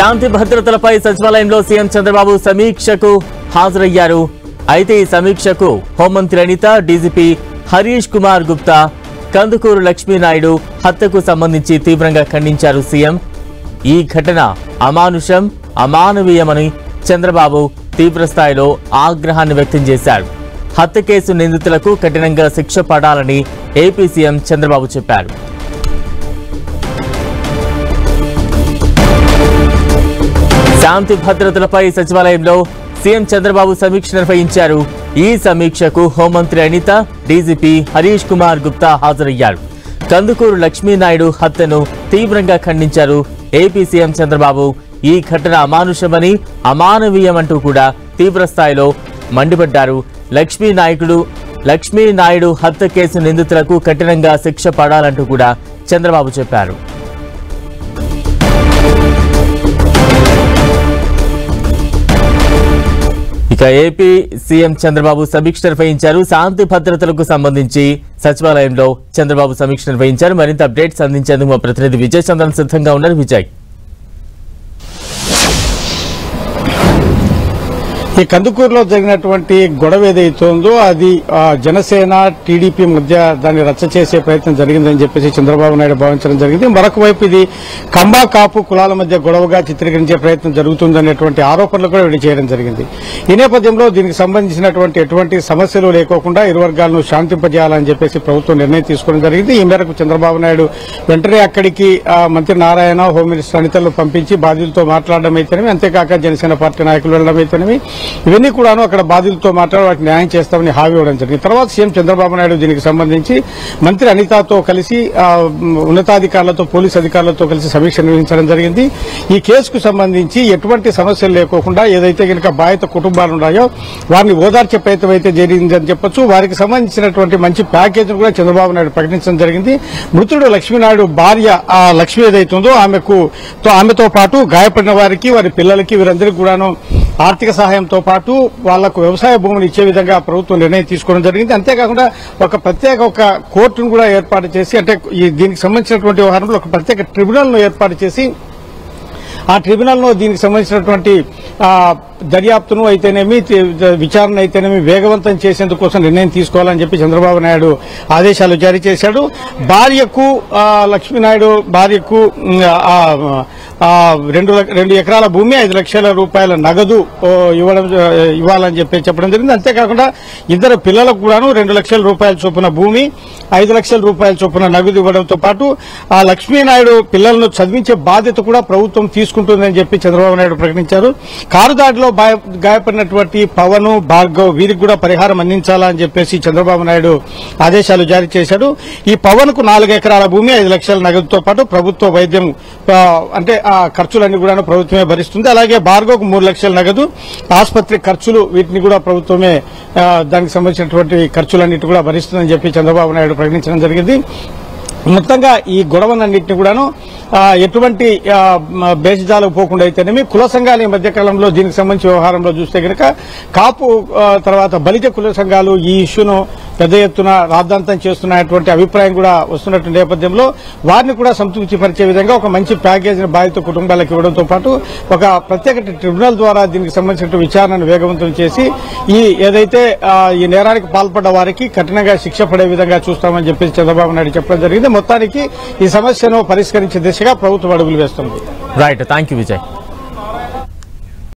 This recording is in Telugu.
శాంతి భద్రతలపై సచివాలయంలో సీఎం చంద్రబాబు సమీక్షకు హాజరయ్యారు. అయితే ఈ సమీక్షకు హోంమంత్రి అనిత, డీజీపీ హరీష్ కుమార్ గుప్తా కందుకూరు లక్ష్మీనాయుడు హత్యకు సంబంధించి తీవ్రంగా ఖండించారు. సీఎం ఈ ఘటన అమానుషం, అమానవీయమని చంద్రబాబు తీవ్రస్థాయిలో ఆగ్రహాన్ని వ్యక్తం చేశారు. హత్య కేసు నిందితులకు కఠినంగా శిక్ష పడాలని ఏపీ సీఎం చంద్రబాబు చెప్పారు. శాంతి భద్రతలపై సచివాలయంలో సీఎం చంద్రబాబు సమీక్ష నిర్వహించారు. ఈ సమీక్షకు హోంమంత్రి అనిత, డీజీపీ హరీష్ కుమార్ గుప్తా హాజరయ్యారు. కందుకూరు లక్ష్మీనాయుడు హత్యను తీవ్రంగా ఖండించారు ఏపీ సీఎం చంద్రబాబు. ఈ ఘటన అమానుషమని, అమానవీయమంటూ కూడా తీవ్రస్థాయిలో మండిపడ్డారు. లక్ష్మీనాయుడు హత్య కేసు నిందితులకు కఠినంగా శిక్ష పడాలంటూ కూడా చంద్రబాబు చెప్పారు. ఇక ఏపీ సీఎం చంద్రబాబు సమీక్ష నిర్వహించారు. శాంతి భద్రతలకు సంబంధించి సచివాలయంలో చంద్రబాబు సమీక్ష నిర్వహించారు. మరింత అప్డేట్స్ అందించేందుకు మా ప్రతినిధి విజయ్ చంద్రన్ సిద్ధంగా ఉన్నారు. విజయ్, ఈ కందుకూరులో జరిగినటువంటి గొడవ ఏదైతే ఉందో అది జనసేన, టీడీపీ మధ్య దాన్ని రచ్చ చేసే ప్రయత్నం జరిగిందని చెప్పేసి చంద్రబాబు నాయుడు భావించడం జరిగింది. మరొక వైపు ఇది కంబా కాపు కులాల మధ్య గొడవగా చిత్రీకరించే ప్రయత్నం జరుగుతుందనేటువంటి ఆరోపణలు కూడా విడి చేయడం జరిగింది. ఈ నేపథ్యంలో దీనికి సంబంధించినటువంటి ఎటువంటి సమస్యలు లేకోకుండా ఇరు వర్గాలను శాంతింపజేయాలని చెప్పేసి ప్రభుత్వం నిర్ణయం తీసుకోవడం జరిగింది. ఈ మేరకు చంద్రబాబు నాయుడు వెంటనే అక్కడికి మంత్రి నారాయణ, హోమ్ మినిస్టర్ అనితలను పంపించి బాధితులతో మాట్లాడడం అయితేనేమి, అంతేకాక జనసేన పార్టీ నాయకులు వెళ్లడం అయితేనేమి, ఇవన్నీ కూడాను అక్కడ బాధితులతో మాట్లాడి వాటికి న్యాయం చేస్తామని హామీ ఇవ్వడం జరిగింది. తర్వాత సీఎం చంద్రబాబు నాయుడు దీనికి సంబంధించి మంత్రి అనితతో కలిసి ఉన్నతాధికారులతో, పోలీసు అధికారులతో కలిసి సమీక్ష నిర్వహించడం జరిగింది. ఈ కేసుకు సంబంధించి ఎటువంటి సమస్యలు లేకోకుండా ఏదైతే కనుక బాధిత కుటుంబాలు ఉన్నాయో వారిని ఓదార్చే ప్రయత్నం అయితే జరిగిందని చెప్పొచ్చు. వారికి సంబంధించినటువంటి మంచి ప్యాకేజీని కూడా చంద్రబాబు నాయుడు ప్రకటించడం జరిగింది. మృతుడు లక్ష్మీనాయుడు భార్య లక్ష్మి ఏదైతే ఉందో ఆమెతో పాటు గాయపడిన వారికి, వారి పిల్లలకి, వీరందరికీ కూడాను ఆర్థిక సహాయంతో పాటు వాళ్లకు వ్యవసాయ భూములు ఇచ్చే విధంగా ప్రభుత్వం నిర్ణయం తీసుకోవడం జరిగింది. అంతేకాకుండా ఒక ప్రత్యేక కోర్టును కూడా ఏర్పాటు చేసి, అంటే దీనికి సంబంధించినటువంటి వ్యవహారంలో ఒక ప్రత్యేక ట్రిబ్యునల్ ను ఏర్పాటు చేసి ఆ ట్రిబ్యునల్ లో దీనికి సంబంధించినటువంటి దర్యాప్తును అయితేనేమి, విచారణ అయితేనేమి వేగవంతం చేసేందుకు కోసం నిర్ణయం తీసుకోవాలని చెప్పి చంద్రబాబు నాయుడు ఆదేశాలు జారీ చేశాడు. లక్ష్మీనాయుడు భార్యకు 2 ఎకరాల భూమి, 5 లక్షల రూపాయల నగదు ఇవ్వాలని చెప్పడం జరిగింది. అంతేకాకుండా ఇద్దరు పిల్లలకు కూడాను 2 లక్షల రూపాయల చొప్పున భూమి, 5 లక్షల రూపాయల చొప్పున నగదు ఇవ్వడంతో పాటు ఆ లక్ష్మీనాయుడు పిల్లలను చదివించే బాధ్యత కూడా ప్రభుత్వం తీసుకుంటుందని చెప్పి చంద్రబాబు నాయుడు ప్రకటించారు. కారు దాడిలో గాయపడినటువంటి పవన్, భార్గవ్ వీరికి కూడా పరిహారం అందించాలని చెప్పేసి చంద్రబాబు నాయుడు ఆదేశాలు జారీ చేశాడు. ఈ పవన్ కు 4 ఎకరాల భూమి, 5 లక్షల నగదుతో పాటు ప్రభుత్వ వైద్యం, అంటే ఆ ఖర్చులన్నీ కూడా ప్రభుత్వమే భరిస్తుంది. అలాగే భార్గవ్కు 3 లక్షల నగదు, ఆసుపత్రి ఖర్చులు, వీటిని కూడా ప్రభుత్వమే దానికి సంబంధించినటువంటి ఖర్చులన్నిటి కూడా భరిస్తుందని చెప్పి చంద్రబాబు నాయుడు ప్రకటించడం జరిగింది. మొత్తంగా ఈ గొడవలన్నింటినీ కూడాను ఎటువంటి బేసిజాలకు పోకుండా అయితేనేమి, కుల సంఘాలు ఈ మధ్యకాలంలో దీనికి సంబంధించి వ్యవహారంలో చూస్తే కనుక కాపు తర్వాత బలిజ కుల సంఘాలు ఈ ఇష్యూను పెద్ద ఎత్తున రాద్ధాంతం చేస్తున్నటువంటి అభిప్రాయం కూడా వస్తున్నటువంటి నేపథ్యంలో వారిని కూడా సంతృప్తిపరిచే విధంగా ఒక మంచి ప్యాకేజీని బాధిత కుటుంబాలకు ఇవ్వడంతో పాటు ఒక ప్రత్యేక ట్రిబ్యునల్ ద్వారా దీనికి సంబంధించిన విచారణను వేగవంతం చేసి ఏదైతే ఈ నేరానికి పాల్పడ్డ వారికి కఠినంగా శిక్ష పడే విధంగా చూస్తామని చెప్పేసి చంద్రబాబు నాయుడు చెప్పడం జరిగింది. మొత్తానికి ఈ సమస్యను పరిష్కరించే దిశగా ప్రభుత్వం అడుగులు వేస్తుంది. Right, thank you Vijay.